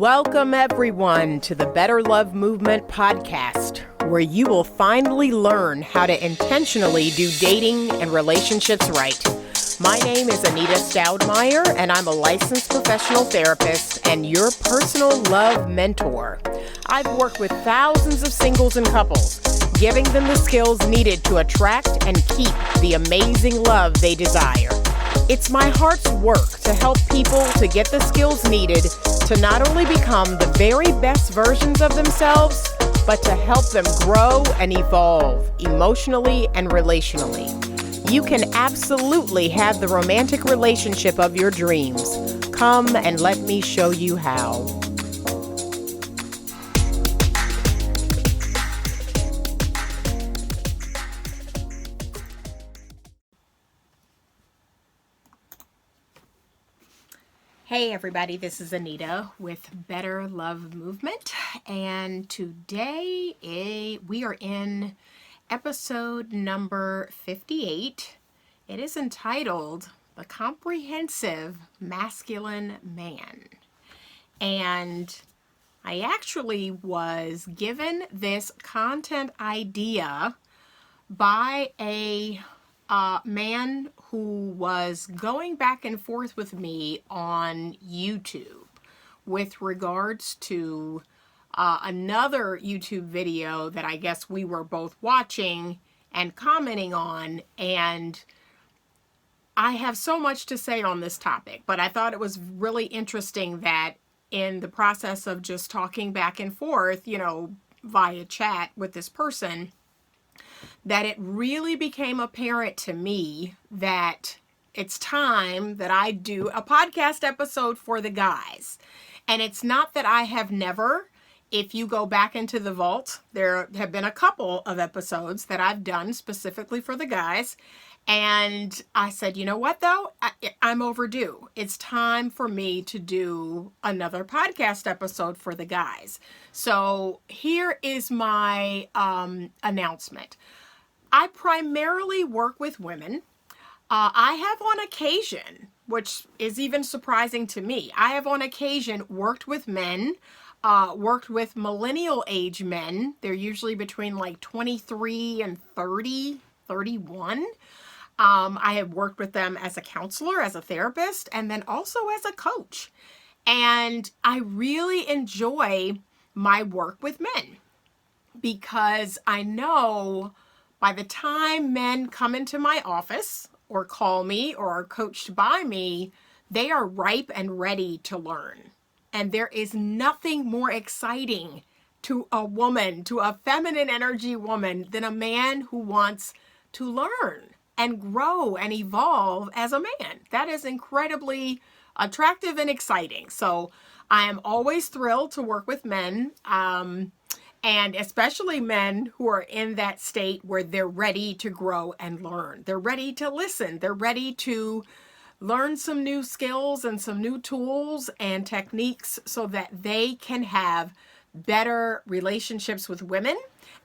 Welcome everyone to the Better Love Movement podcast, where you will finally learn how to intentionally do dating and relationships right. My name is Anita Stoudemire, and I'm a licensed professional therapist and your personal love mentor. I've worked with thousands of singles and couples, giving them the skills needed to attract and keep the amazing love they desire. It's my heart's work to help people to get the skills needed to not only become the very best versions of themselves, but to help them grow and evolve emotionally and relationally. You can absolutely have the romantic relationship of your dreams. Come and let me show you how. Hey everybody, this is Anita with Better Love Movement, and today we are in episode number 58. It is entitled The Comprehensive Masculine Man. And I actually was given this content idea by a man who was going back and forth with me on YouTube with regards to another YouTube video that I guess we were both watching and commenting on, and I have so much to say on this topic, but I thought it was really interesting that in the process of just talking back and forth, via chat with this person, that it really became apparent to me that it's time that I do a podcast episode for the guys. And it's not that I have never. If you go back into the vault, there have been a couple of episodes that I've done specifically for the guys. And I said, you know what though? I'm overdue. It's time for me to do another podcast episode for the guys. So here is my announcement. I primarily work with women. I have on occasion, which is even surprising to me, I have on occasion worked with men, worked with millennial age men. They're usually between like 23 and 30, 31. I have worked with them as a counselor, as a therapist, and then also as a coach. And I really enjoy my work with men because I know by the time men come into my office or call me or are coached by me, they are ripe and ready to learn. And there is nothing more exciting to a woman, to a feminine energy woman, than a man who wants to learn and grow and evolve as a man. That is incredibly attractive and exciting. So I am always thrilled to work with men. And especially men who are in that state where they're ready to grow and learn. They're ready to listen. They're ready to learn some new skills and some new tools and techniques so that they can have better relationships with women,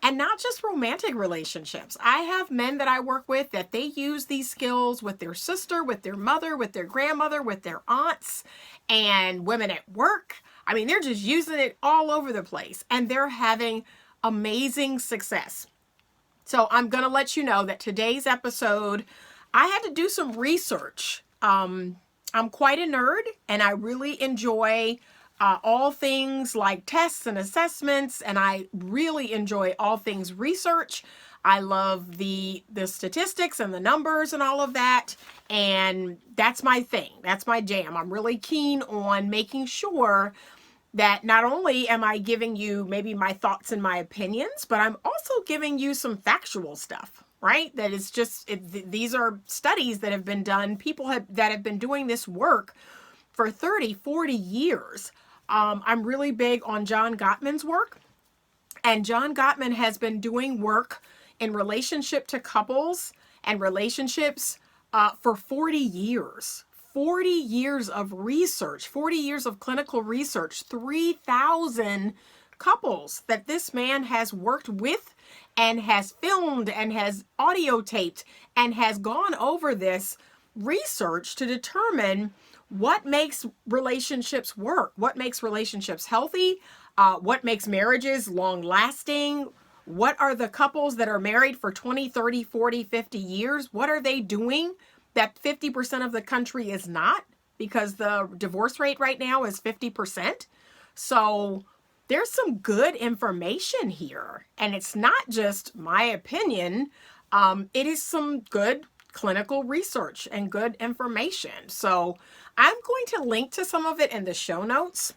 and not just romantic relationships. I have men that I work with that they use these skills with their sister, with their mother, with their grandmother, with their aunts, and women at work. I mean, they're just using it all over the place, and they're having amazing success. So I'm going to let you know that today's episode, I had to do some research. I'm quite a nerd, and I really enjoy all things like tests and assessments, and I really enjoy all things research. I love the statistics and the numbers and all of that, and that's my thing. That's my jam. I'm really keen on making sure that not only am I giving you maybe my thoughts and my opinions, but I'm also giving you some factual stuff, right? That is just, these are studies that have been done. People that have been doing this work for 30, 40 years. I'm really big on John Guttman's work. And John Guttman has been doing work in relationship to couples and relationships for 40 years. 40 years of research, 40 years of clinical research, 3,000 couples that this man has worked with and has filmed and has audio taped and has gone over this research to determine what makes relationships work? What makes relationships healthy? What makes marriages long lasting? What are the couples that are married for 20, 30, 40, 50 years? What are they doing that 50% of the country is not? Because the divorce rate right now is 50%. So there's some good information here. And it's not just my opinion. It is some good clinical research and good information. So I'm going to link to some of it in the show notes.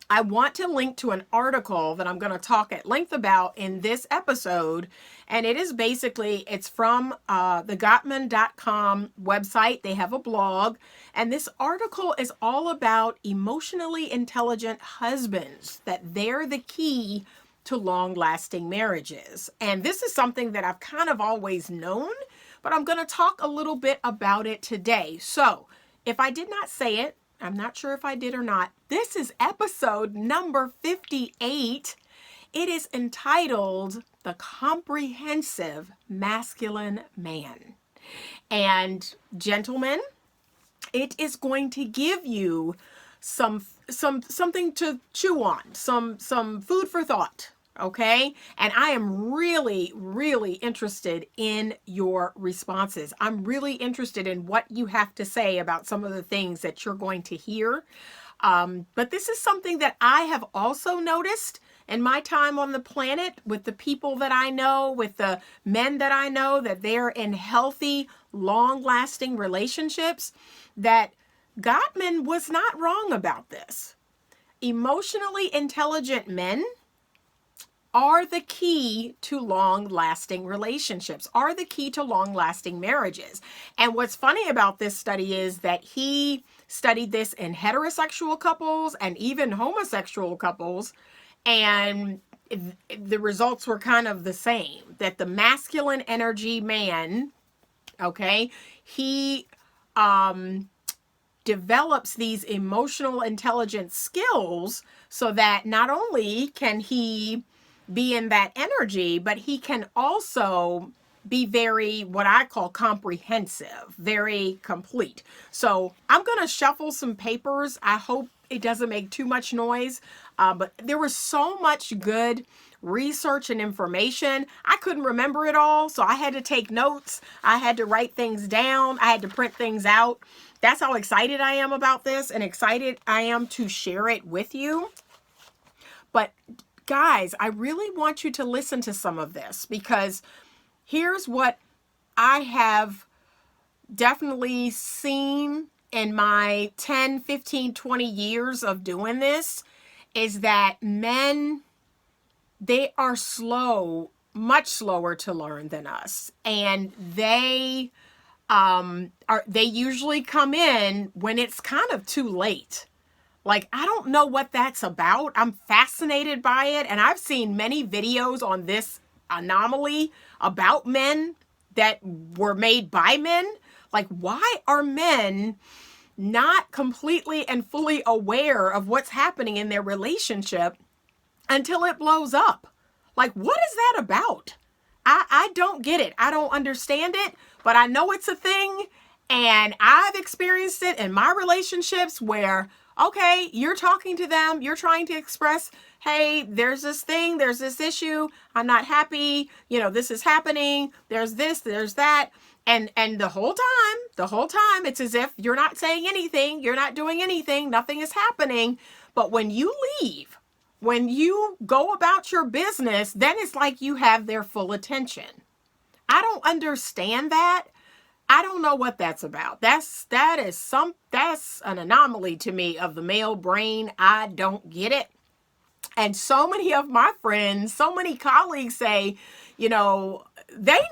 I want to link to an article that I'm going to talk at length about in this episode. And it is basically, it's from the Guttman.com website. They have a blog. And this article is all about emotionally intelligent husbands, that they're the key to long-lasting marriages. And this is something that I've kind of always known, but I'm going to talk a little bit about it today. So if I did not say it, I'm not sure if I did or not. This is episode number 58. It is entitled The Comprehensive Masculine Man. And gentlemen, it is going to give you something to chew on, some food for thought. Okay. And I am really, really interested in your responses. I'm really interested in what you have to say about some of the things that you're going to hear. But this is something that I have also noticed in my time on the planet with the people that I know, with the men that I know, that they're in healthy, long-lasting relationships, that Guttman was not wrong about this. Emotionally intelligent men are the key to long-lasting relationships, are the key to long-lasting marriages. And what's funny about this study is that he studied this in heterosexual couples and even homosexual couples, and the results were kind of the same, that the masculine energy man, okay, he develops these emotional intelligence skills so that not only can he be in that energy, but he can also be very, what I call comprehensive, very complete. So I'm going to shuffle some papers. I hope it doesn't make too much noise, but there was so much good research and information. I couldn't remember it all, so I had to take notes. I had to write things down. I had to print things out. That's how excited I am about this, and excited I am to share it with you. But guys, I really want you to listen to some of this, because here's what I have definitely seen in my 10, 15, 20 years of doing this, is that men, they are slow, much slower to learn than us. And they usually come in when it's kind of too late. Like, I don't know what that's about. I'm fascinated by it. And I've seen many videos on this anomaly about men that were made by men. Like, why are men not completely and fully aware of what's happening in their relationship until it blows up? Like, what is that about? I don't get it. I don't understand it, but I know it's a thing. And I've experienced it in my relationships where, okay, you're talking to them, you're trying to express, hey, there's this thing, there's this issue, I'm not happy, this is happening, there's this, there's that. And the whole time, it's as if you're not saying anything, you're not doing anything, nothing is happening. But when you leave, when you go about your business, then it's like you have their full attention. I don't understand that. I don't know what that's about. That's an anomaly to me of the male brain. I don't get it. And so many of my friends, so many colleagues say, they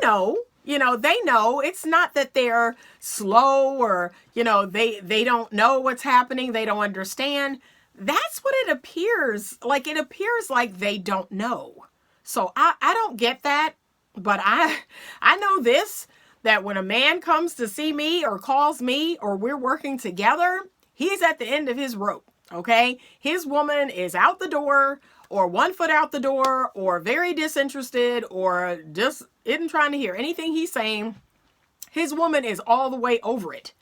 know, it's not that they're slow or, they don't know what's happening. They don't understand. That's what it appears like. It appears like they don't know. So I don't get that, but I know this, that when a man comes to see me or calls me or we're working together, he's at the end of his rope, okay? His woman is out the door, or 1 foot out the door, or very disinterested, or just isn't trying to hear anything he's saying. His woman is all the way over it.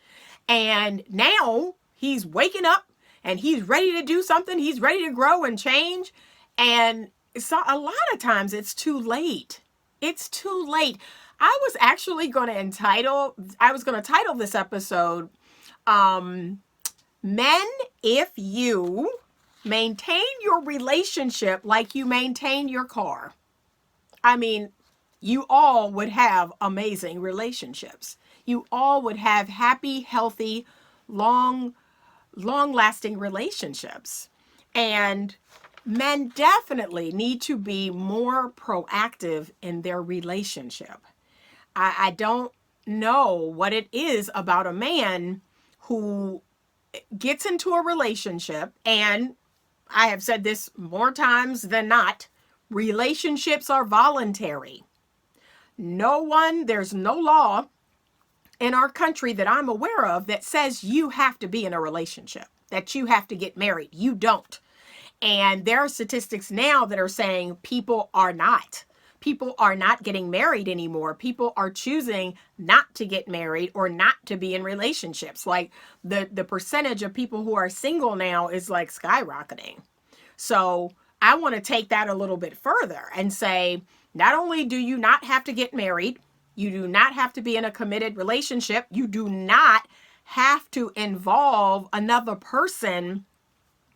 And now He's waking up and he's ready to do something. He's ready to grow and change. And so a lot of times it's too late. It's too late. I was actually going to title this episode, Men, if you maintain your relationship like you maintain your car. I mean, you all would have amazing relationships. You all would have happy, healthy, long-lasting relationships. And men definitely need to be more proactive in their relationship. I don't know what it is about a man who gets into a relationship, and I have said this more times than not, relationships are voluntary. There's no law in our country that I'm aware of that says you have to be in a relationship, that you have to get married. You don't. And there are statistics now that are saying people are not getting married anymore. People are choosing not to get married or not to be in relationships. Like the percentage of people who are single now is like skyrocketing. So I want to take that a little bit further and say, not only do you not have to get married, you do not have to be in a committed relationship, you do not have to involve another person,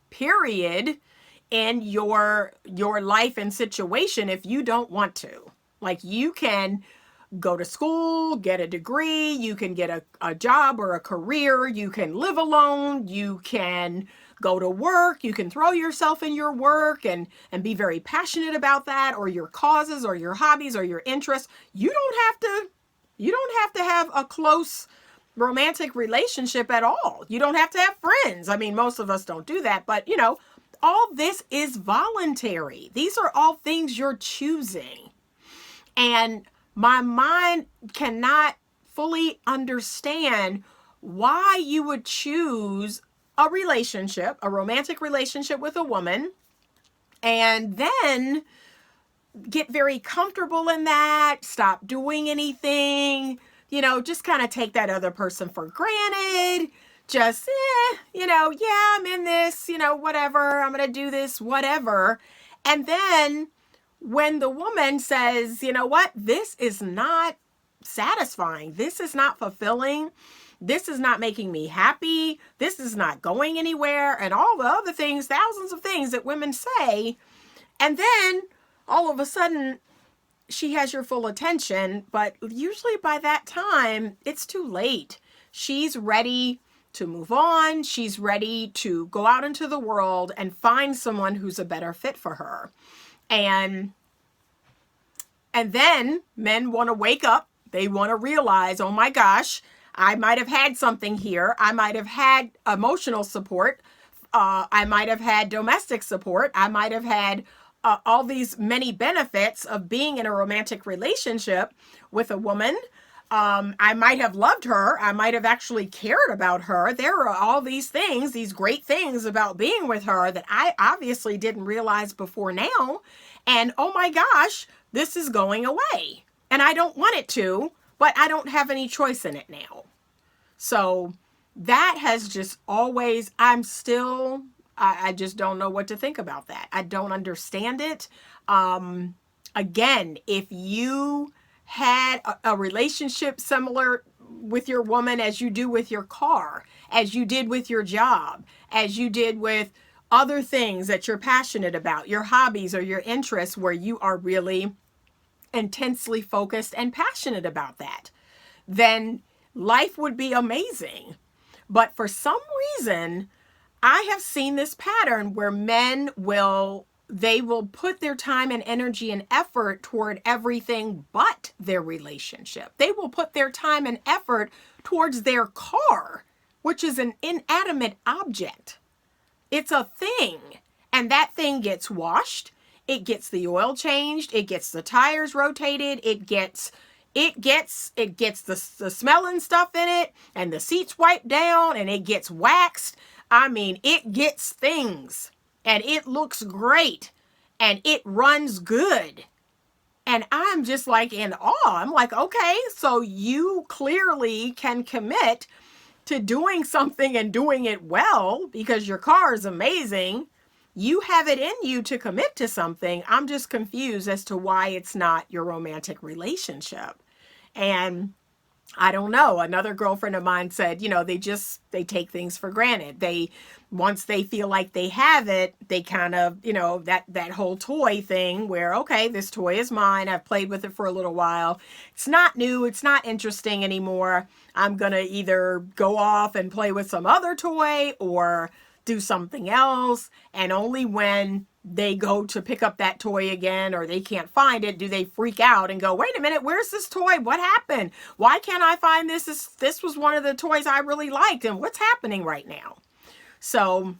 period, in your life and situation if you don't want to. Like, you can go to school, get a degree, you can get a job or a career, you can live alone, you can go to work, you can throw yourself in your work and be very passionate about that, or your causes or your hobbies or your interests. You don't have to have a close romantic relationship at all. You don't have to have friends. I mean, most of us don't do that, but all this is voluntary. These are all things you're choosing. And my mind cannot fully understand why you would choose a relationship, a romantic relationship with a woman, and then get very comfortable in that, stop doing anything, just kind of take that other person for granted. Just, yeah, I'm in this, whatever, I'm going to do this, whatever. And then when the woman says, you know what, this is not satisfying, this is not fulfilling, this is not making me happy, this is not going anywhere, and all the other things, thousands of things that women say, and then all of a sudden she has your full attention, but usually by that time, it's too late. She's ready to move on. She's ready to go out into the world and find someone who's a better fit for her. And then men want to wake up. They want to realize, oh my gosh, I might have had something here. I might have had emotional support. I might have had domestic support. I might have had all these many benefits of being in a romantic relationship with a woman. I might have loved her. I might have actually cared about her. There are all these things, these great things about being with her that I obviously didn't realize before now. And oh my gosh, this is going away. And I don't want it to, but I don't have any choice in it now. So that has just always, I just don't know what to think about that. I don't understand it. Again, if you had a relationship similar with your woman as you do with your car, as you did with your job, as you did with other things that you're passionate about, your hobbies or your interests, where you are really intensely focused and passionate about that, then life would be amazing. But for some reason, I have seen this pattern where men will put their time and energy and effort toward everything but their relationship. They will put their time and effort towards their car, which is an inanimate object. It's a thing, and that thing gets washed. It gets the oil changed. It gets the tires rotated. It gets the smelling stuff in it, and the seats wiped down, and it gets waxed. I mean, it gets things, and it looks great, and it runs good. And I'm just like in awe. I'm like, okay, so you clearly can commit to doing something and doing it well because your car is amazing. You have it in you to commit to something. I'm just confused as to why it's not your romantic relationship. And I don't know. Another girlfriend of mine said, they take things for granted. Once they feel like they have it, they kind of, that whole toy thing where, okay, this toy is mine. I've played with it for a little while. It's not new. It's not interesting anymore. I'm going to either go off and play with some other toy or do something else. And only when they go to pick up that toy again or they can't find it do they freak out and go, wait a minute, where's this toy? What happened? Why can't I find this? This was one of the toys I really liked, and what's happening right now? So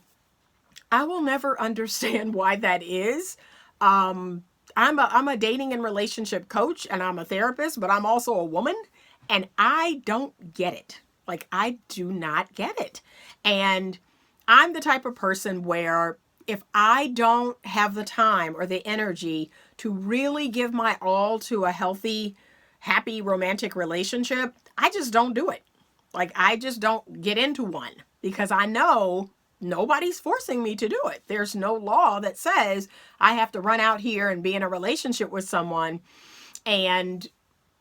I will never understand why that is. I'm a dating and relationship coach, and I'm a therapist, but I'm also a woman, and I don't get it. Like, I do not get it. And I'm the type of person where if I don't have the time or the energy to really give my all to a healthy, happy, romantic relationship, I just don't do it. Like, I just don't get into one because I know nobody's forcing me to do it. There's no law that says I have to run out here and be in a relationship with someone and,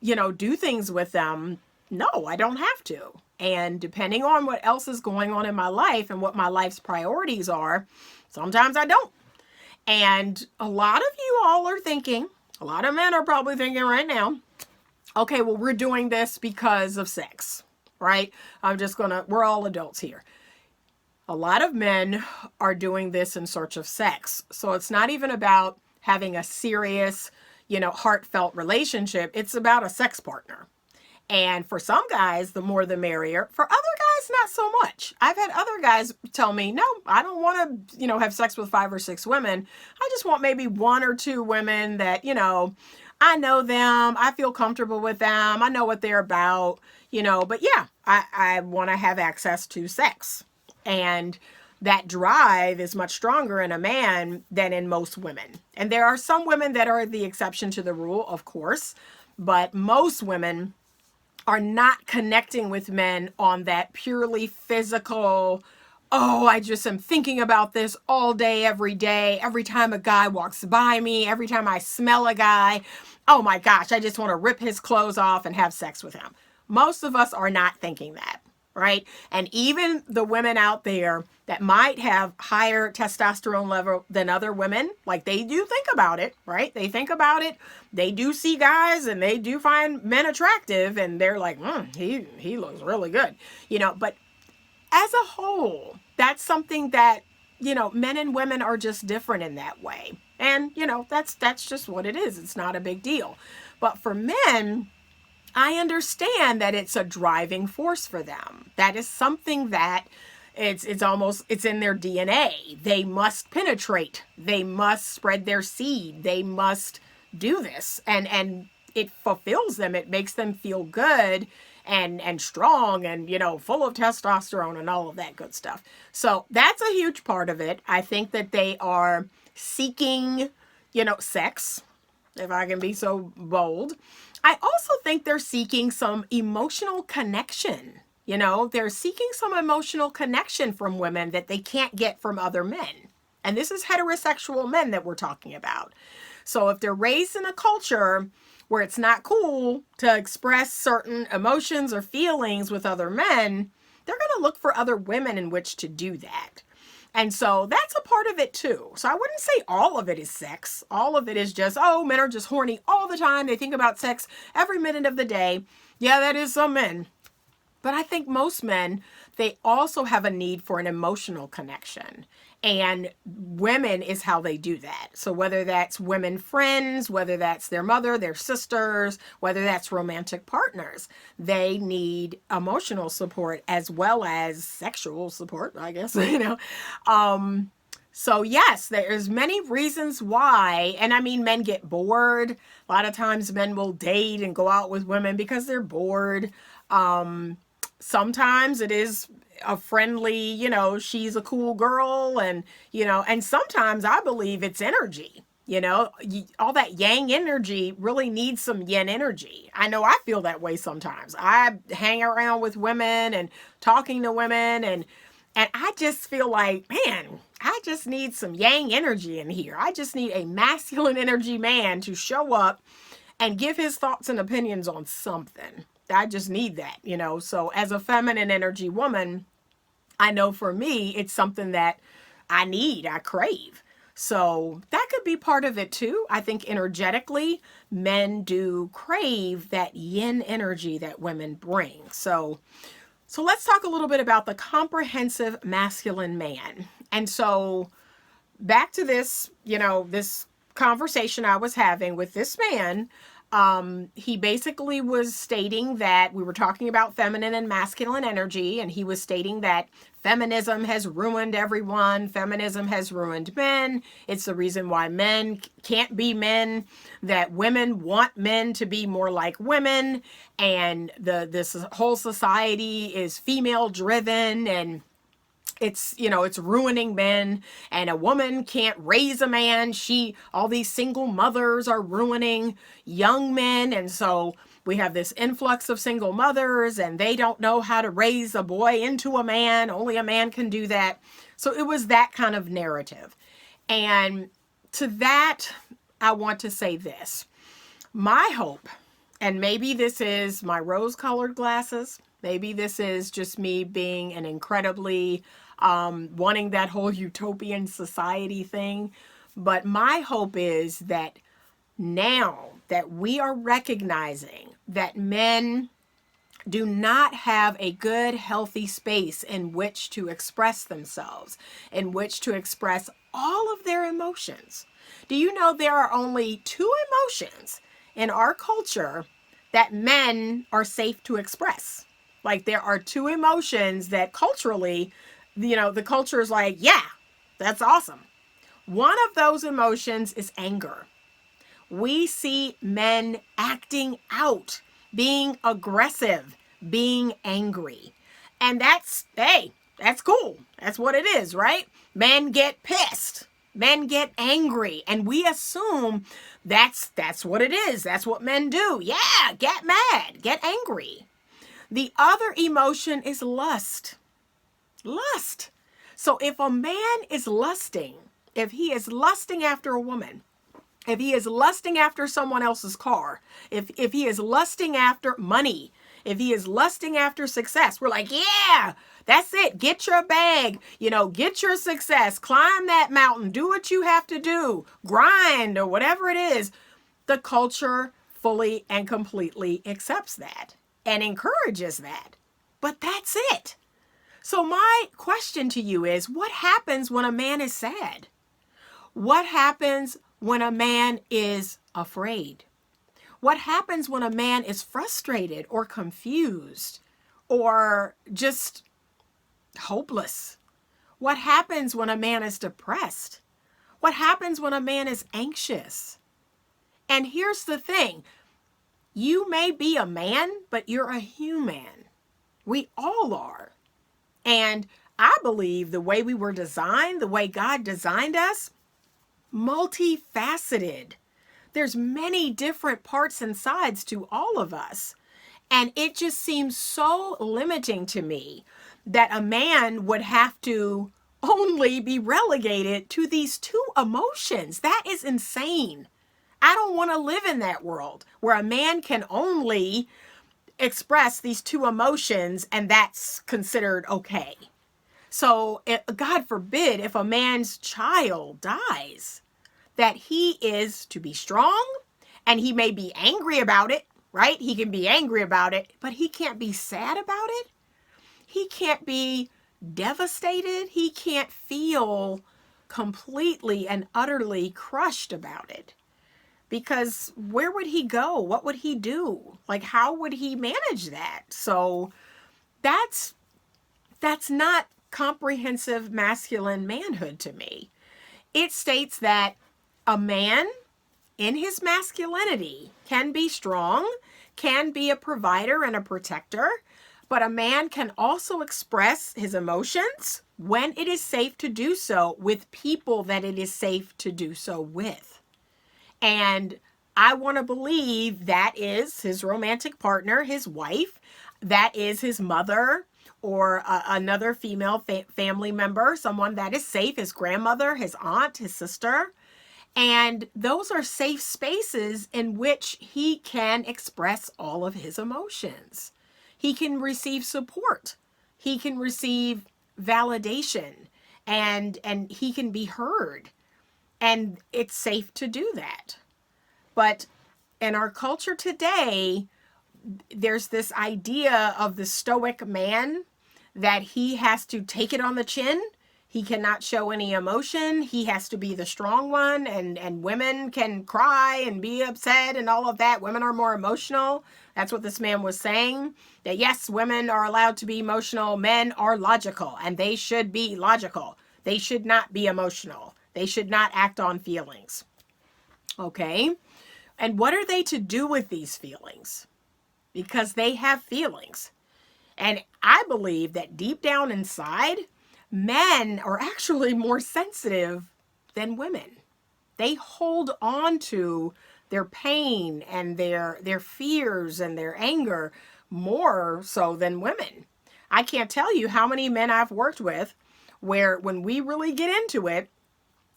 do things with them. No, I don't have to. And depending on what else is going on in my life and what my life's priorities are, sometimes I don't. And a lot of you all are thinking, a lot of men are probably thinking right now, okay, well, we're doing this because of sex, right? We're all adults here. A lot of men are doing this in search of sex. So it's not even about having a serious, heartfelt relationship. It's about a sex partner. And for some guys, the more the merrier. For other guys, not so much. I've had other guys tell me, no, I don't want to, have sex with 5 or 6 women. I just want maybe 1 or 2 women that, I know them. I feel comfortable with them. I know what they're about, but yeah, I want to have access to sex. And that drive is much stronger in a man than in most women. And there are some women that are the exception to the rule, of course, but most women are not connecting with men on that purely physical, oh, I just am thinking about this all day, every time a guy walks by me, every time I smell a guy, oh my gosh, I just want to rip his clothes off and have sex with him. Most of us are not thinking that, right? And even the women out there that might have higher testosterone level than other women, like they do think about it, right? They think about it. They do see guys and they do find men attractive and they're like, he looks really good, but as a whole, that's something that, men and women are just different in that way. And, that's just what it is. It's not a big deal. But for men, I understand that it's a driving force for them. That is something that it's in their DNA. They must penetrate. They must spread their seed. They must do this. And it fulfills them. It makes them feel good and strong and, full of testosterone and all of that good stuff. So that's a huge part of it. I think that they are seeking, sex, if I can be so bold. I also think they're seeking some emotional connection. They're seeking some emotional connection from women that they can't get from other men. And this is heterosexual men that we're talking about. So if they're raised in a culture where it's not cool to express certain emotions or feelings with other men, they're going to look for other women in which to do that. And so that's a part of it too. So I wouldn't say all of it is sex. All of it is just, men are just horny all the time. They think about sex every minute of the day. Yeah, that is some men. But I think most men, they also have a need for an emotional connection. And women is how they do that. So whether that's women friends, whether that's their mother, their sisters, whether that's romantic partners, they need emotional support as well as sexual support, I guess, So yes, there's many reasons why. And I mean, men get bored. A lot of times men will date and go out with women because they're bored. Sometimes it is a friendly, she's a cool girl and, and sometimes I believe it's energy. All that yang energy really needs some yin energy. I know I feel that way sometimes. I hang around with women and talking to women, and I just feel like, man, I just need some yang energy in here. I just need a masculine energy man to show up and give his thoughts and opinions on something. I just need that. So as a feminine energy woman, I know for me, it's something that I crave. So that could be part of it too. I think energetically, men do crave that yin energy that women bring. So let's talk a little bit about the comprehensive masculine man. And so back to this, this conversation I was having with this man. He basically was stating that we were talking about feminine and masculine energy, and he was stating that feminism has ruined everyone. Feminism has ruined men. It's the reason why men can't be men, that women want men to be more like women, and this whole society is female driven, and it's ruining men, and a woman can't raise a man. All these single mothers are ruining young men. And so we have this influx of single mothers, and they don't know how to raise a boy into a man. Only a man can do that. So it was that kind of narrative. And to that, I want to say this. My hope, and maybe this is my rose-colored glasses, maybe this is just me being an incredibly wanting that whole utopian society thing. But my hope is that now that we are recognizing that men do not have a good, healthy space in which to express themselves, in which to express all of their emotions. Do you know there are only 2 emotions in our culture that men are safe to express? Like, there are 2 emotions that culturally, the culture is like, yeah, that's awesome. One of those emotions is anger. We see men acting out, being aggressive, being angry. And that's cool. That's what it is, right? Men get pissed. Men get angry. And we assume that's what it is. That's what men do. Yeah, get mad, get angry. The other emotion is lust. Lust. So if a man is lusting, if he is lusting after a woman, if he is lusting after someone else's car, if he is lusting after money, if he is lusting after success, we're like, yeah, that's it. Get your bag, get your success, climb that mountain, do what you have to do, grind, or whatever it is. The culture fully and completely accepts that and encourages that. But that's it. So my question to you is, what happens when a man is sad? What happens when a man is afraid? What happens when a man is frustrated or confused or just hopeless? What happens when a man is depressed? What happens when a man is anxious? And here's the thing. You may be a man, but you're a human. We all are. And I believe the way we were designed, the way God designed us, multifaceted. There's many different parts and sides to all of us. And it just seems so limiting to me that a man would have to only be relegated to these 2 emotions. That is insane. I don't want to live in that world where a man can only express these 2 emotions and that's considered okay. So God forbid if a man's child dies, that he is to be strong, and he may be angry about it, right? He can be angry about it, but he can't be sad about it. He can't be devastated. He can't feel completely and utterly crushed about it. Because where would he go? What would he do? Like, how would he manage that? So that's not comprehensive masculine manhood to me. It states that a man in his masculinity can be strong, can be a provider and a protector, but a man can also express his emotions when it is safe to do so with people that it is safe to do so with. And I want to believe that is his romantic partner, his wife, that is his mother, or another female family member, someone that is safe, his grandmother, his aunt, his sister. And those are safe spaces in which he can express all of his emotions. He can receive support. He can receive validation, and he can be heard. And it's safe to do that. But in our culture today, there's this idea of the stoic man, that he has to take it on the chin. He cannot show any emotion. He has to be the strong one, and women can cry and be upset and all of that. Women are more emotional. That's what this man was saying, that yes, women are allowed to be emotional. Men are logical, and they should be logical. They should not be emotional. They should not act on feelings. Okay? And what are they to do with these feelings? Because they have feelings. And I believe that deep down inside, men are actually more sensitive than women. They hold on to their pain and their fears and their anger more so than women. I can't tell you how many men I've worked with where when we really get into it,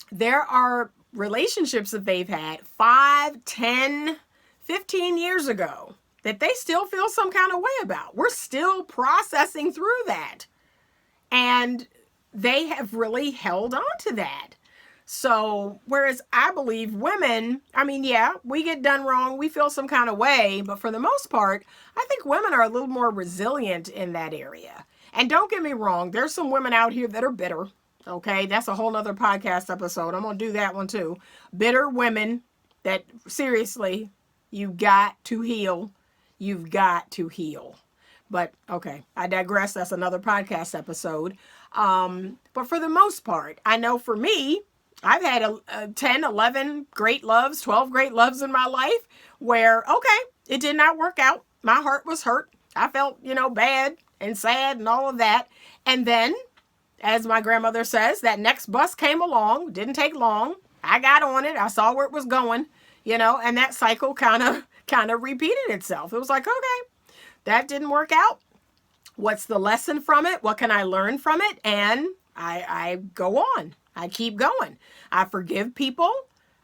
there are relationships that they've had 5, 10, 15 years ago that they still feel some kind of way about. We're still processing through that. And they have really held on to that. So, whereas I believe women, I mean, yeah, we get done wrong, we feel some kind of way, but for the most part, I think women are a little more resilient in that area. And don't get me wrong, there's some women out here that are bitter. Okay, that's a whole nother podcast episode. I'm going to do that one too. Bitter women that, seriously, you got to heal. You've got to heal. But okay, I digress. That's another podcast episode. But for the most part, I know for me, I've had a 10, 11 great loves, 12 great loves in my life where, okay, it did not work out. My heart was hurt. I felt, bad and sad and all of that. And then, as my grandmother says, that next bus came along. Didn't take long. I got on it. I saw where it was going, and that cycle kind of repeated itself. It was like, okay, that didn't work out. What's the lesson from it? What can I learn from it? And I go on. I keep going. I forgive people.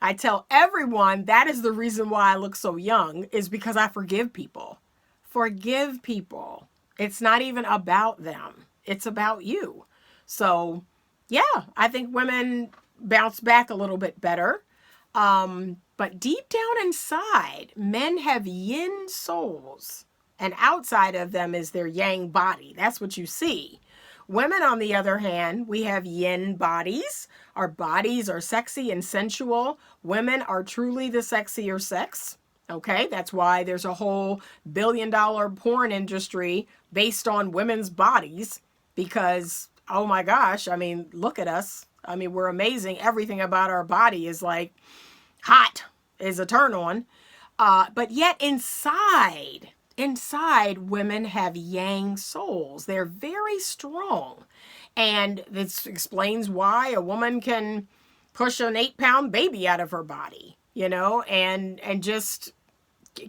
I tell everyone that is the reason why I look so young, is because I forgive people. Forgive people. It's not even about them. It's about you. So, yeah, I think women bounce back a little bit better. But deep down inside, men have yin souls. And outside of them is their yang body. That's what you see. Women, on the other hand, we have yin bodies. Our bodies are sexy and sensual. Women are truly the sexier sex. Okay, that's why there's a whole billion-dollar porn industry based on women's bodies. Because, oh my gosh, I mean, look at us. I mean, we're amazing. Everything about our body is like hot, is a turn on. But yet inside, women have yang souls. They're very strong. And this explains why a woman can push an 8-pound baby out of her body, and just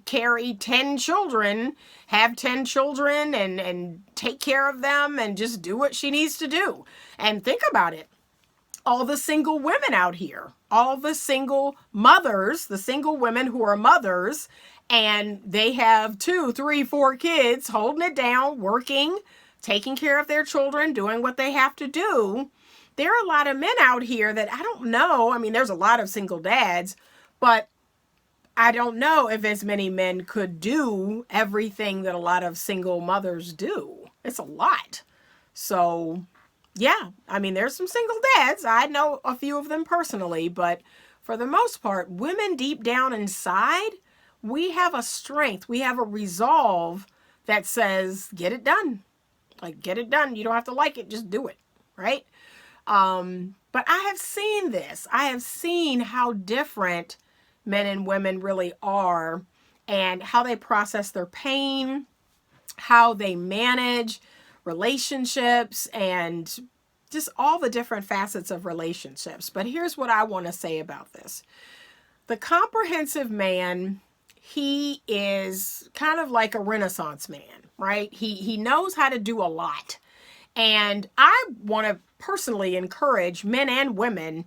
carry 10 children, have 10 children and take care of them and just do what she needs to do. And think about it. All the single women out here, all the single mothers, the single women who are mothers, and they have 2, 3, 4 kids, holding it down, working, taking care of their children, doing what they have to do. There are a lot of men out here that I don't know. I mean, there's a lot of single dads, but I don't know if as many men could do everything that a lot of single mothers do. It's a lot. So, yeah, I mean, there's some single dads. I know a few of them personally, but for the most part, women deep down inside, we have a strength. We have a resolve that says, get it done. Like, get it done. You don't have to like it. Just do it. Right? But I have seen this. I have seen how different men and women really are, and how they process their pain, how they manage relationships, and just all the different facets of relationships. But here's what I want to say about this. The comprehensive man, he is kind of like a Renaissance man, right? He knows how to do a lot. And I want to personally encourage men and women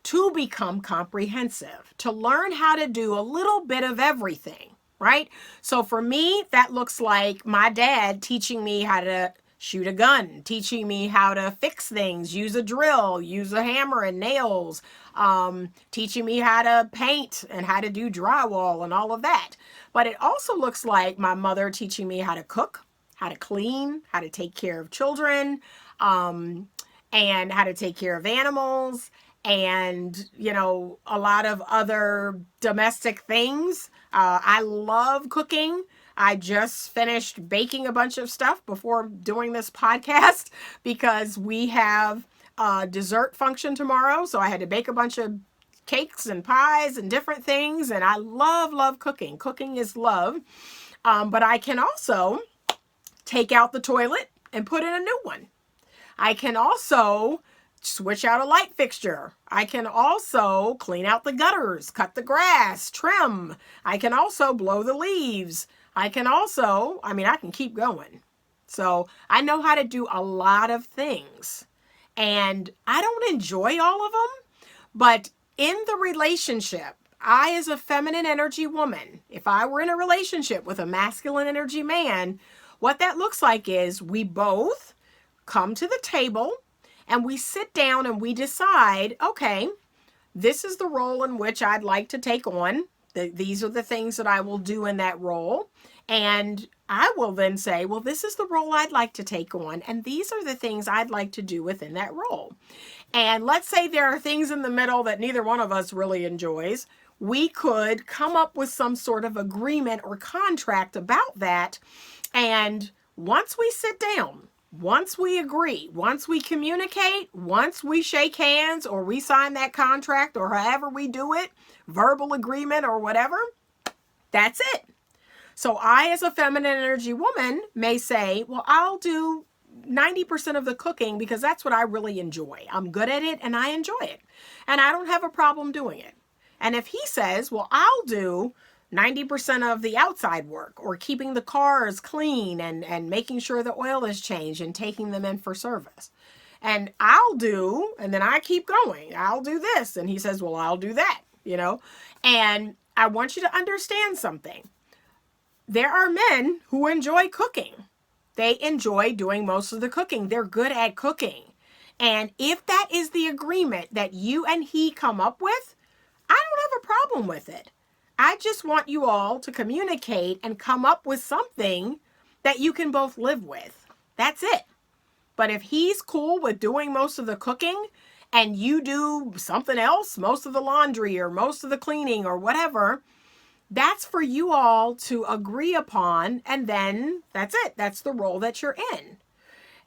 to become comprehensive, to learn how to do a little bit of everything, right? So for me, that looks like my dad teaching me how to shoot a gun, teaching me how to fix things, use a drill, use a hammer and nails, teaching me how to paint and how to do drywall and all of that. But it also looks like my mother teaching me how to cook, how to clean, how to take care of children, and how to take care of animals, and, you know, a lot of other domestic things. I love cooking. I just finished baking a bunch of stuff before doing this podcast because we have a dessert function tomorrow. So I had to bake a bunch of cakes and pies and different things. And I love cooking. Cooking is love. But I can also take out the toilet and put in a new one. I can also switch out a light fixture. I can also clean out the gutters, cut the grass, trim. I can also blow the leaves. I can also, I can keep going. So I know how to do a lot of things. And I don't enjoy all of them, but in the relationship, I, as a feminine energy woman, if I were in a relationship with a masculine energy man, what that looks like is we both come to the table and we sit down and we decide, okay, this is the role in which I'd like to take on. These are the things that I will do in that role. And I will then say, well, this is the role I'd like to take on. And these are the things I'd like to do within that role. And let's say there are things in the middle that neither one of us really enjoys. We could come up with some sort of agreement or contract about that. And once we sit down, once we agree, once we communicate, once we shake hands or we sign that contract or however we do it, verbal agreement or whatever, that's it. So I, as a feminine energy woman, may say, well, I'll do 90% of the cooking because that's what I really enjoy. I'm good at it and I enjoy it. And I don't have a problem doing it. And if he says, well, I'll do 90% of the outside work or keeping the cars clean and making sure the oil is changed and taking them in for service. And I'll do, and then I keep going, I'll do this. And he says, well, I'll do that, And I want you to understand something. There are men who enjoy cooking. They enjoy doing most of the cooking. They're good at cooking. And if that is the agreement that you and he come up with, I don't have a problem with it. I just want you all to communicate and come up with something that you can both live with. That's it. But if he's cool with doing most of the cooking and you do something else, most of the laundry or most of the cleaning or whatever, that's for you all to agree upon. And then that's it. That's the role that you're in.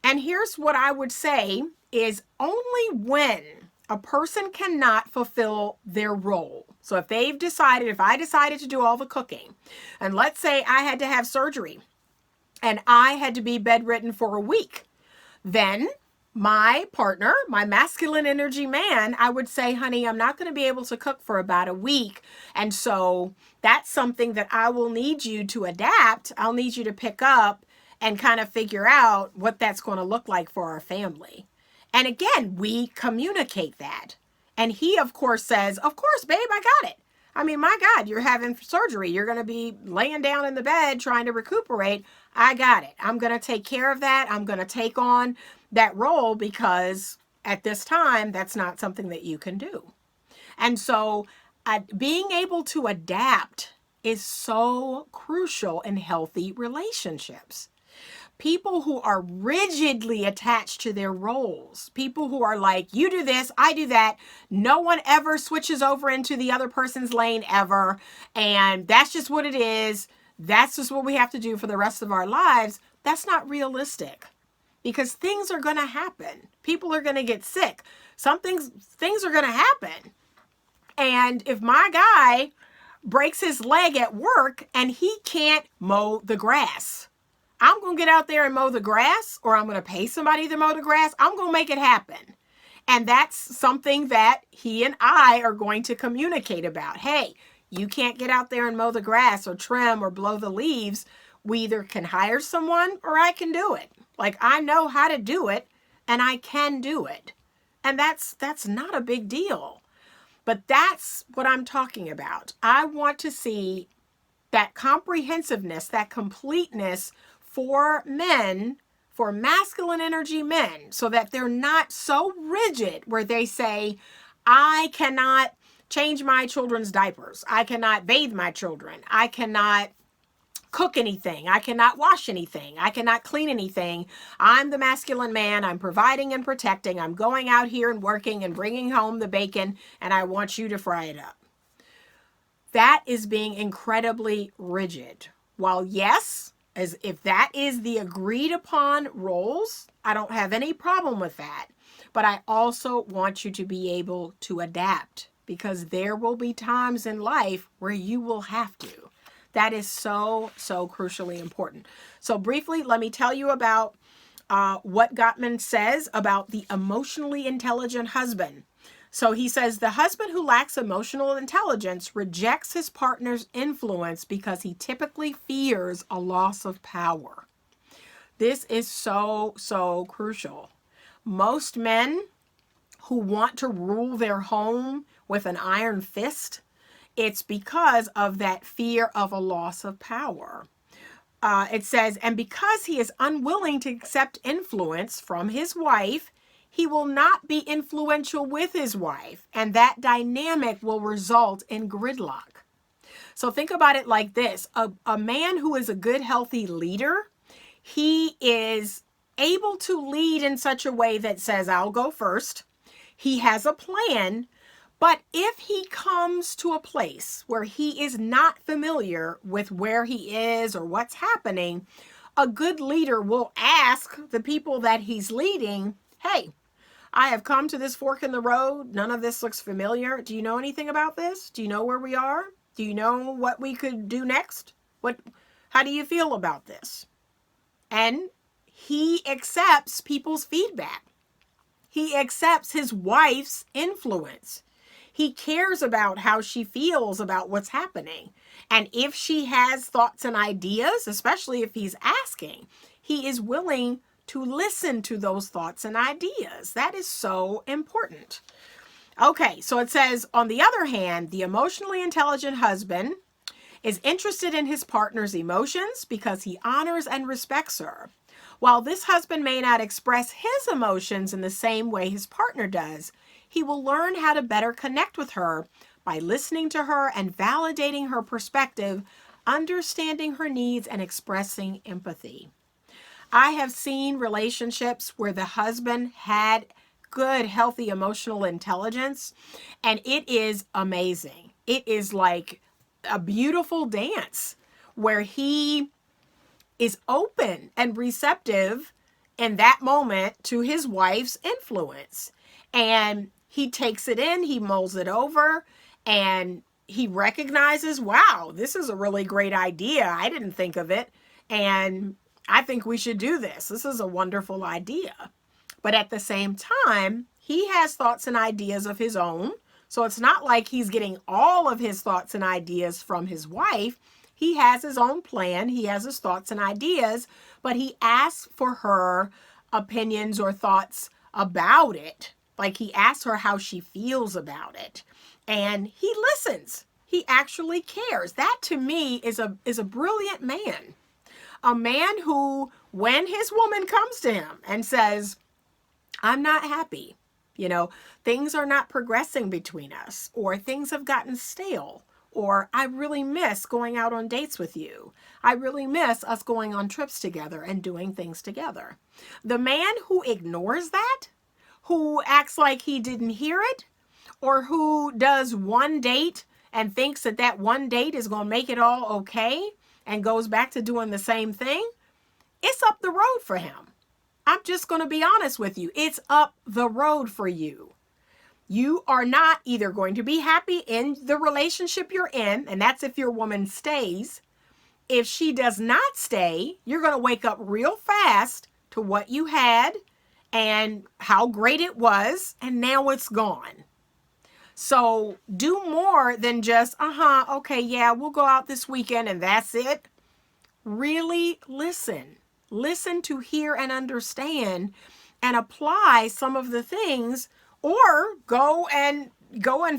And here's what I would say is only when a person cannot fulfill their role. So if I decided to do all the cooking, and let's say I had to have surgery and I had to be bedridden for a week, then my partner, my masculine energy man, I would say, honey, I'm not going to be able to cook for about a week. And so that's something that I will need you to adapt. I'll need you to pick up and kind of figure out what that's going to look like for our family. And again, we communicate that. And he, of course, says, of course, babe, I got it. My God, you're having surgery. You're going to be laying down in the bed trying to recuperate. I got it. I'm going to take care of that. I'm going to take on that role because at this time, that's not something that you can do. And so being able to adapt is so crucial in healthy relationships. People who are rigidly attached to their roles, people who are like, you do this, I do that. No one ever switches over into the other person's lane ever. And that's just what it is. That's just what we have to do for the rest of our lives. That's not realistic because things are going to happen. People are going to get sick. Things are going to happen. And if my guy breaks his leg at work and he can't mow the grass, I'm going to get out there and mow the grass, or I'm going to pay somebody to mow the grass. I'm going to make it happen. And that's something that he and I are going to communicate about. Hey, you can't get out there and mow the grass or trim or blow the leaves. We either can hire someone or I can do it. Like, I know how to do it and I can do it. And that's not a big deal. But that's what I'm talking about. I want to see that comprehensiveness, that completeness for men, for masculine energy men, so that they're not so rigid where they say, I cannot change my children's diapers. I cannot bathe my children. I cannot cook anything. I cannot wash anything. I cannot clean anything. I'm the masculine man. I'm providing and protecting. I'm going out here and working and bringing home the bacon, and I want you to fry it up. That is being incredibly rigid. While yes, as if that is the agreed upon roles, I don't have any problem with that. But I also want you to be able to adapt, because there will be times in life where you will have to. That is so, so crucially important. So briefly, let me tell you about what Guttman says about the emotionally intelligent husband. So he says, the husband who lacks emotional intelligence rejects his partner's influence because he typically fears a loss of power. This is so, so crucial. Most men who want to rule their home with an iron fist, it's because of that fear of a loss of power. It says, and because he is unwilling to accept influence from his wife, he will not be influential with his wife, and that dynamic will result in gridlock. So think about it like this. A man who is a good, healthy leader, he is able to lead in such a way that says, I'll go first. He has a plan. But if he comes to a place where he is not familiar with where he is or what's happening, a good leader will ask the people that he's leading, hey, I have come to this fork in the road. None of this looks familiar. Do you know anything about this? Do you know where we are? Do you know what we could do next? How do you feel about this? And he accepts people's feedback. He accepts his wife's influence. He cares about how she feels about what's happening. And if she has thoughts and ideas, especially if he's asking, he is willing to listen to those thoughts and ideas. That is so important. Okay, so it says, on the other hand, the emotionally intelligent husband is interested in his partner's emotions because he honors and respects her. While this husband may not express his emotions in the same way his partner does, he will learn how to better connect with her by listening to her and validating her perspective, understanding her needs, and expressing empathy. I have seen relationships where the husband had good, healthy emotional intelligence, and it is amazing. It is like a beautiful dance where he is open and receptive in that moment to his wife's influence. And he takes it in, he mulls it over, and he recognizes, wow, this is a really great idea. I didn't think of it. And I think we should do this. This is a wonderful idea. But at the same time, he has thoughts and ideas of his own. So it's not like he's getting all of his thoughts and ideas from his wife. He has his own plan. He has his thoughts and ideas, but he asks for her opinions or thoughts about it. Like, he asks her how she feels about it. And he listens. He actually cares. That to me is a brilliant man. A man who, when his woman comes to him and says, I'm not happy, things are not progressing between us, or things have gotten stale, or I really miss going out on dates with you. I really miss us going on trips together and doing things together. The man who ignores that, who acts like he didn't hear it, or who does one date and thinks that one date is going to make it all okay and goes back to doing the same thing, it's up the road for him. I'm just going to be honest with you. It's up the road for you. You are not either going to be happy in the relationship you're in, and that's if your woman stays. If she does not stay, you're going to wake up real fast to what you had, and how great it was, and now it's gone. So do more than just, okay, yeah, we'll go out this weekend and that's it. Really listen. Listen to hear and understand and apply some of the things, or go and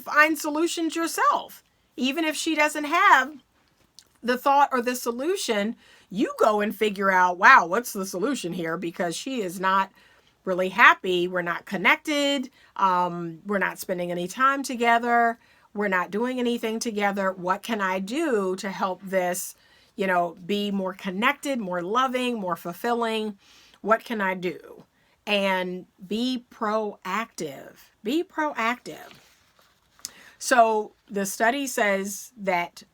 find solutions yourself. Even if she doesn't have the thought or the solution, you go and figure out, wow, what's the solution here? Because she is not really happy. We're not connected. We're not spending any time together. We're not doing anything together. What can I do to help this, be more connected, more loving, more fulfilling? What can I do? And be proactive. Be proactive. So the study says that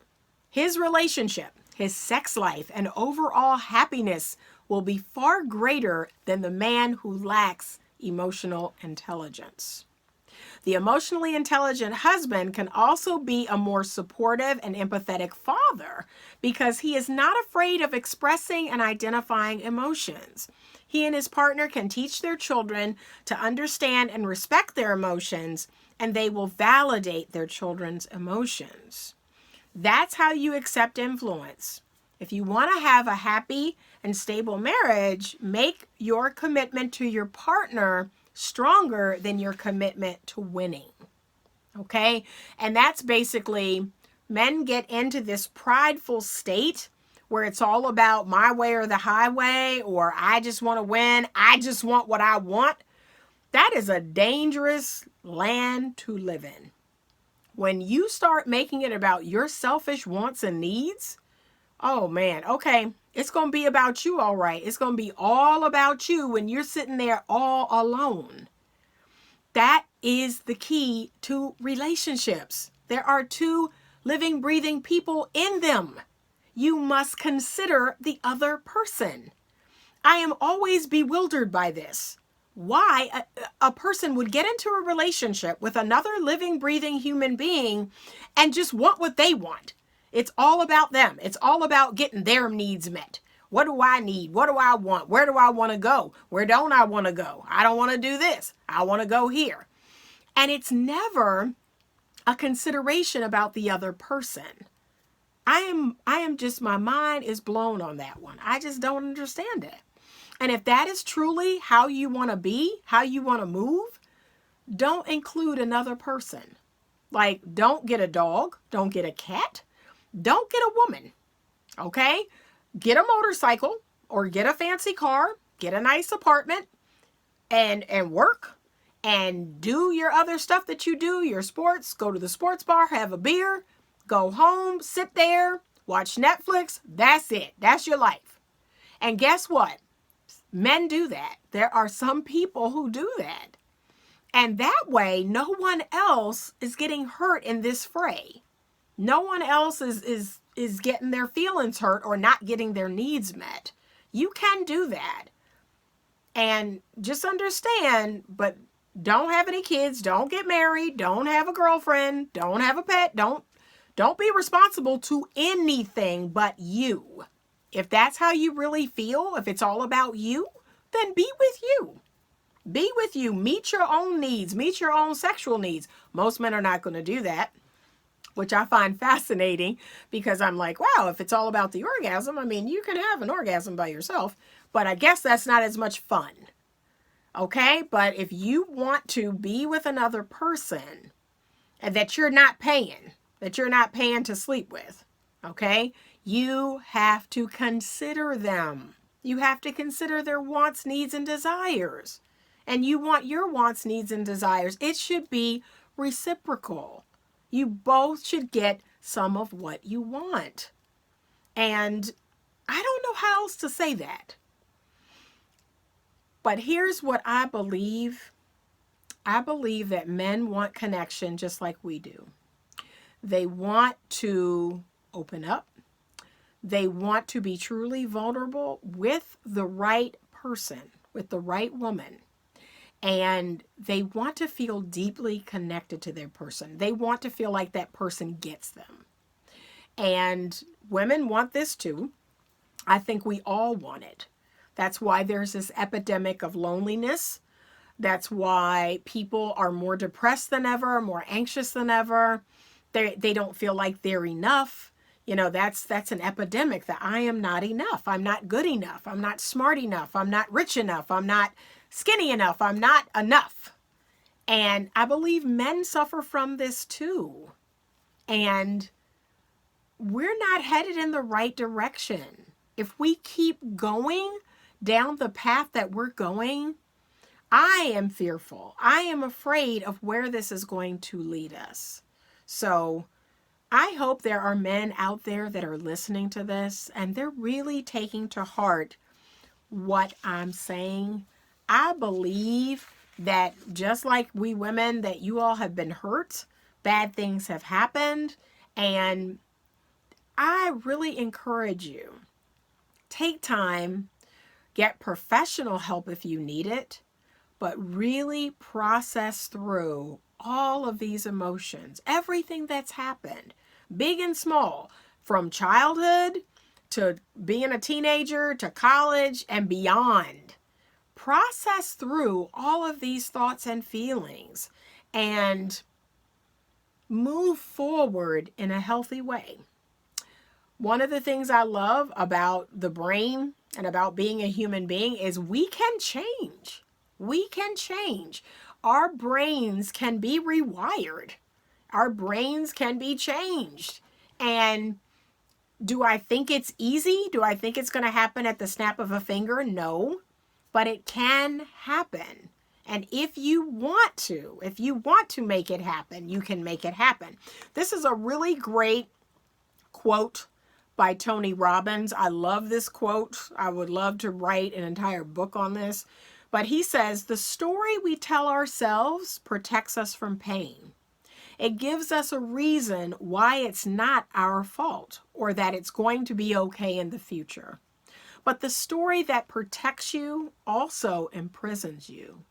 his relationship, his sex life, and overall happiness will be far greater than the man who lacks emotional intelligence. The emotionally intelligent husband can also be a more supportive and empathetic father because he is not afraid of expressing and identifying emotions. He and his partner can teach their children to understand and respect their emotions, and they will validate their children's emotions. That's how you accept influence. If you want to have a happy and stable marriage, make your commitment to your partner stronger than your commitment to winning. Okay? And that's basically, men get into this prideful state where it's all about my way or the highway, or I just want to win. I just want what I want. That is a dangerous land to live in. When you start making it about your selfish wants and needs, oh man, okay, it's going to be about you, all right. It's going to be all about you when you're sitting there all alone. That is the key to relationships. There are two living, breathing people in them. You must consider the other person. I am always bewildered by this. Why a person would get into a relationship with another living, breathing human being and just want what they want. It's all about them. It's all about getting their needs met. What do I need? What do I want? Where do I want to go? Where don't I want to go? I don't want to do this. I want to go here. And it's never a consideration about the other person. I am just, my mind is blown on that one. I just don't understand it. And if that is truly how you want to be, how you want to move, don't include another person. Like, don't get a dog, don't get a cat, don't get a woman, okay? Get a motorcycle or get a fancy car, get a nice apartment, and work and do your other stuff that you do, your sports, go to the sports bar, have a beer, go home, sit there, watch Netflix. That's it. That's your life. And guess what? Men do that. There are some people who do that. And that way, no one else is getting hurt in this fray. No one else is getting their feelings hurt or not getting their needs met. You can do that. And just understand, but don't have any kids, don't get married, don't have a girlfriend, don't have a pet, don't be responsible to anything but you. If that's how you really feel, if it's all about you, then be with you. Be with you. Meet your own needs. Meet your own sexual needs. Most men are not going to do that, which I find fascinating because I'm like, wow, if it's all about the orgasm, I mean, you can have an orgasm by yourself, but I guess that's not as much fun. Okay? But if you want to be with another person and that you're not paying to sleep with, okay? You have to consider them. You have to consider their wants, needs, and desires. And you want your wants, needs, and desires. It should be reciprocal. You both should get some of what you want. And I don't know how else to say that. But here's what I believe. I believe that men want connection just like we do. They want to open up. They want to be truly vulnerable with the right person, with the right woman. And they want to feel deeply connected to their person. They want to feel like that person gets them. And women want this too. I think we all want it. That's why there's this epidemic of loneliness. That's why people are more depressed than ever, more anxious than ever. They don't feel like they're enough. You know, that's an epidemic, that I am not enough. I'm not good enough. I'm not smart enough. I'm not rich enough. I'm not skinny enough. I'm not enough. And I believe men suffer from this too. And we're not headed in the right direction. If we keep going down the path that we're going, I am fearful. I am afraid of where this is going to lead us. So I hope there are men out there that are listening to this and they're really taking to heart what I'm saying. I believe that just like we women, that you all have been hurt, bad things have happened, and I really encourage you, take time, get professional help if you need it, but really process through all of these emotions, everything that's happened, big and small, from childhood to being a teenager to college and beyond. Process through all of these thoughts and feelings and move forward in a healthy way. One of the things I love about the brain and about being a human being is we can change. We can change. Our brains can be rewired. Our brains can be changed. And do I think it's easy? Do I think it's going to happen at the snap of a finger? No, but it can happen. And if you want to make it happen, you can make it happen. This is a really great quote by Tony Robbins. I love this quote. I would love to write an entire book on this. But he says, the story we tell ourselves protects us from pain. It gives us a reason why it's not our fault or that it's going to be okay in the future. But the story that protects you also imprisons you.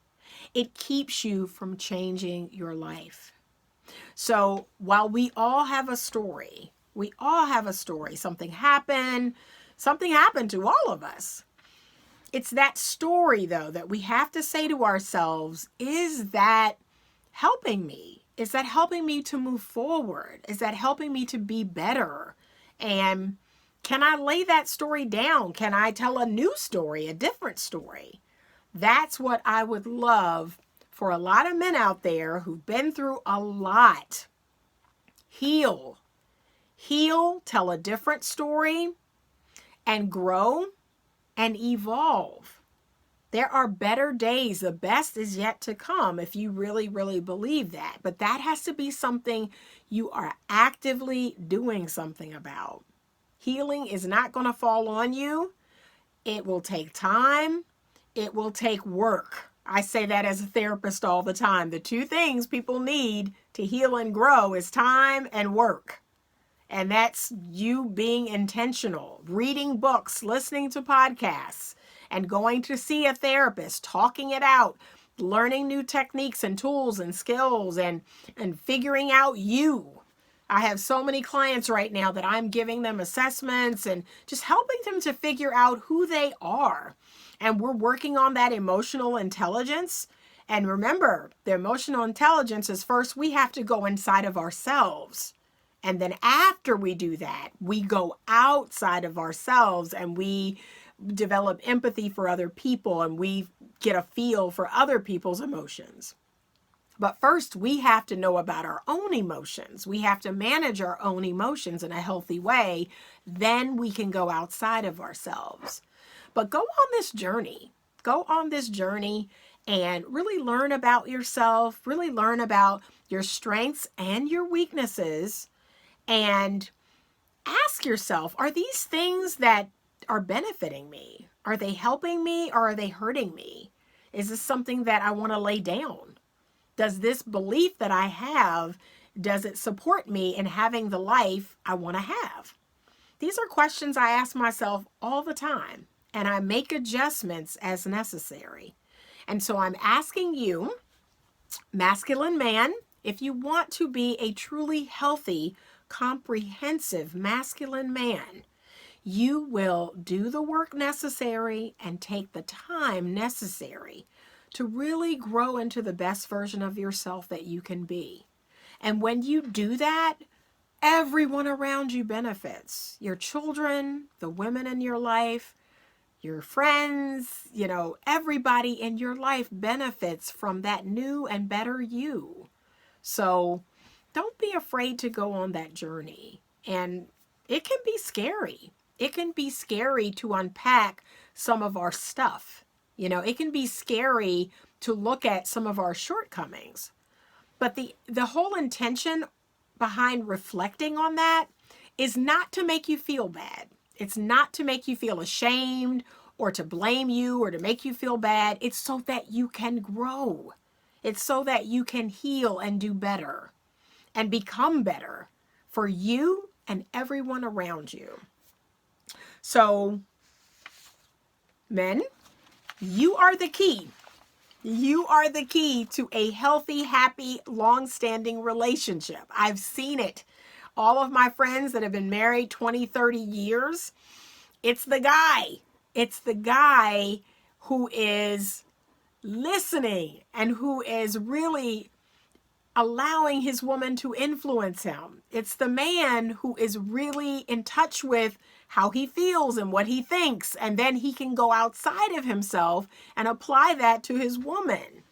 It keeps you from changing your life. So while we all have a story, something happened to all of us. It's that story, though, that we have to say to ourselves, is that helping me? Is that helping me to move forward? Is that helping me to be better? And can I lay that story down? Can I tell a new story, a different story? That's what I would love for a lot of men out there who've been through a lot. Heal, tell a different story, and grow and evolve. There are better days. The best is yet to come if you really, really believe that. But that has to be something you are actively doing something about. Healing is not going to fall on you. It will take time. It will take work. I say that as a therapist all the time. The two things people need to heal and grow is time and work. And that's you being intentional, reading books, listening to podcasts, and going to see a therapist, talking it out, learning new techniques and tools and skills, and figuring out you. I have so many clients right now that I'm giving them assessments and just helping them to figure out who they are. And we're working on that emotional intelligence. And remember, the emotional intelligence is first we have to go inside of ourselves. And then after we do that, we go outside of ourselves and we develop empathy for other people and we get a feel for other people's emotions. But first, we have to know about our own emotions. We have to manage our own emotions in a healthy way. Then we can go outside of ourselves. But go on this journey. Go on this journey and really learn about yourself, really learn about your strengths and your weaknesses. And ask yourself, are these things that are benefiting me? Are they helping me or are they hurting me? Is this something that I want to lay down? Does this belief that I have, does it support me in having the life I want to have? These are questions I ask myself all the time, and I make adjustments as necessary. And so I'm asking you, masculine man, if you want to be a truly healthy, comprehensive masculine man, you will do the work necessary and take the time necessary to really grow into the best version of yourself that you can be. And when you do that, everyone around you benefits. Your children, the women in your life, your friends, everybody in your life benefits from that new and better you. So don't be afraid to go on that journey. And it can be scary. It can be scary to unpack some of our stuff. It can be scary to look at some of our shortcomings. But the whole intention behind reflecting on that is not to make you feel bad. It's not to make you feel ashamed or to blame you or to make you feel bad. It's so that you can grow. It's so that you can heal and do better and become better for you and everyone around you. So, men, you are the key. You are the key to a healthy, happy, long-standing relationship. I've seen it. All of my friends that have been married 20, 30 years, it's the guy. It's the guy who is listening and who is really allowing his woman to influence him. It's the man who is really in touch with how he feels and what he thinks, and then he can go outside of himself and apply that to his woman.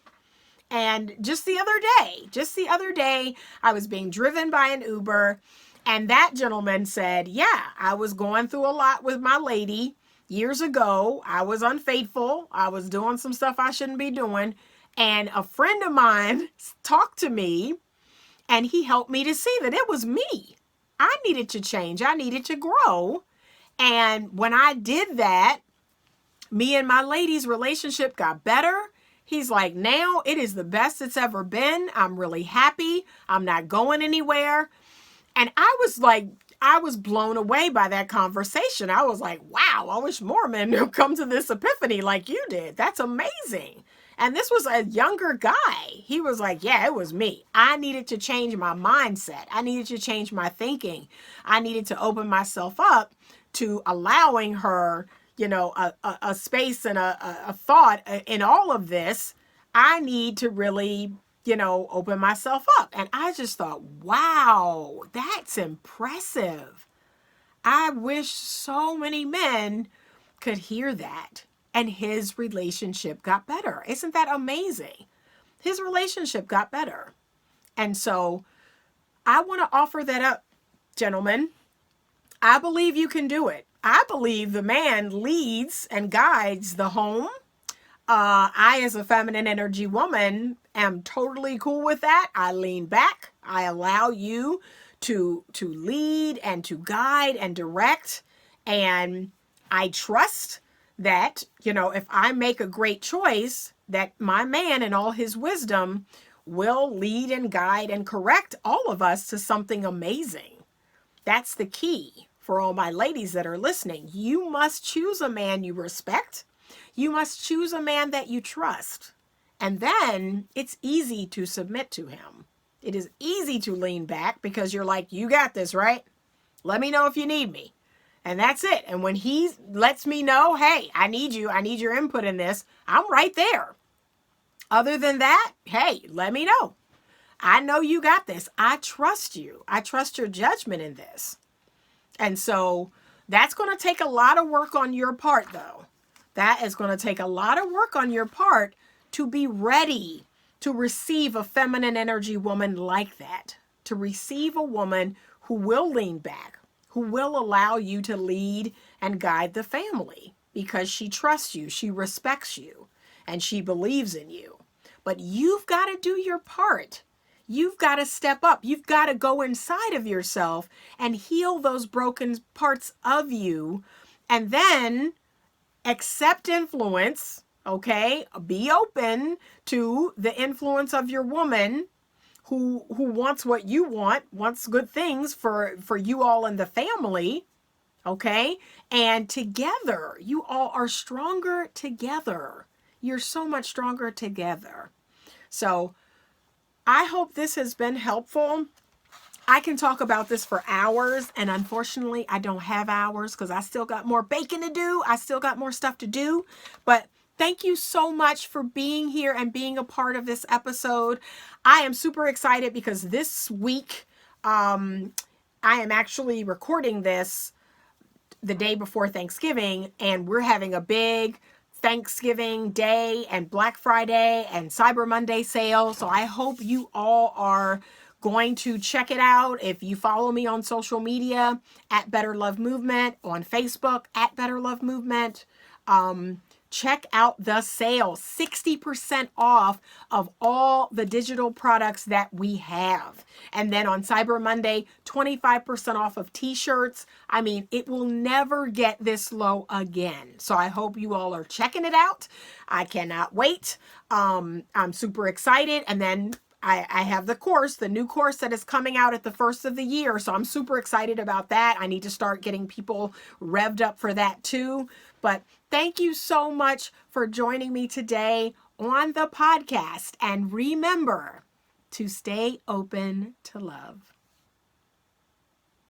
And just the other day, I was being driven by an Uber, and that gentleman said, yeah, I was going through a lot with my lady years ago. I was unfaithful. I was doing some stuff I shouldn't be doing. And a friend of mine talked to me, and he helped me to see that it was me. I needed to change. I needed to grow. And when I did that, me and my lady's relationship got better. He's like, now it is the best it's ever been. I'm really happy. I'm not going anywhere. And I was blown away by that conversation. I was like, wow, I wish more men would come to this epiphany like you did. That's amazing. And this was a younger guy. He was like, yeah, it was me. I needed to change my mindset. I needed to change my thinking. I needed to open myself up to allowing her, a space and a thought in all of this. I need to really, open myself up. And I just thought, wow, that's impressive. I wish so many men could hear that. And his relationship got better. Isn't that amazing? His relationship got better. And so I want to offer that up, gentlemen. I believe you can do it. I believe the man leads and guides the home. I, as a feminine energy woman, am totally cool with that. I lean back. I allow you to lead and to guide and direct. And I trust that, if I make a great choice, that my man in all his wisdom will lead and guide and correct all of us to something amazing. That's the key for all my ladies that are listening. You must choose a man you respect. You must choose a man that you trust. And then it's easy to submit to him. It is easy to lean back because you're like, you got this, right? Let me know if you need me. And that's it. And when he lets me know, hey, I need you, I need your input in this, I'm right there. Other than that, hey, let me know. I know you got this. I trust you. I trust your judgment in this. And so that's going to take a lot of work on your part, though. That is going to take a lot of work on your part to be ready to receive a feminine energy woman like that. To receive a woman who will lean back, who will allow you to lead and guide the family because she trusts you, she respects you, and she believes in you. But you've got to do your part. You've got to step up. You've got to go inside of yourself and heal those broken parts of you, and then accept influence, okay? Be open to the influence of your woman who wants what you want, wants good things for you all in the family, okay? And together, you all are stronger together. You're so much stronger together. So I hope this has been helpful. I can talk about this for hours, and unfortunately, I don't have hours because I still got more baking to do. I still got more stuff to do. But thank you so much for being here and being a part of this episode. I am super excited because this week, I am actually recording this the day before Thanksgiving, and we're having a big Thanksgiving Day and Black Friday and Cyber Monday sale. So I hope you all are going to check it out. If you follow me on social media at Better Love Movement, on Facebook at Better Love Movement, check out the sale. 60% off of all the digital products that we have. And then on Cyber Monday, 25% off of t-shirts. I mean, it will never get this low again. So I hope you all are checking it out. I cannot wait. I'm super excited. And then I have the new course that is coming out at the first of the year. So I'm super excited about that. I need to start getting people revved up for that too. But thank you so much for joining me today on the podcast. And remember to stay open to love.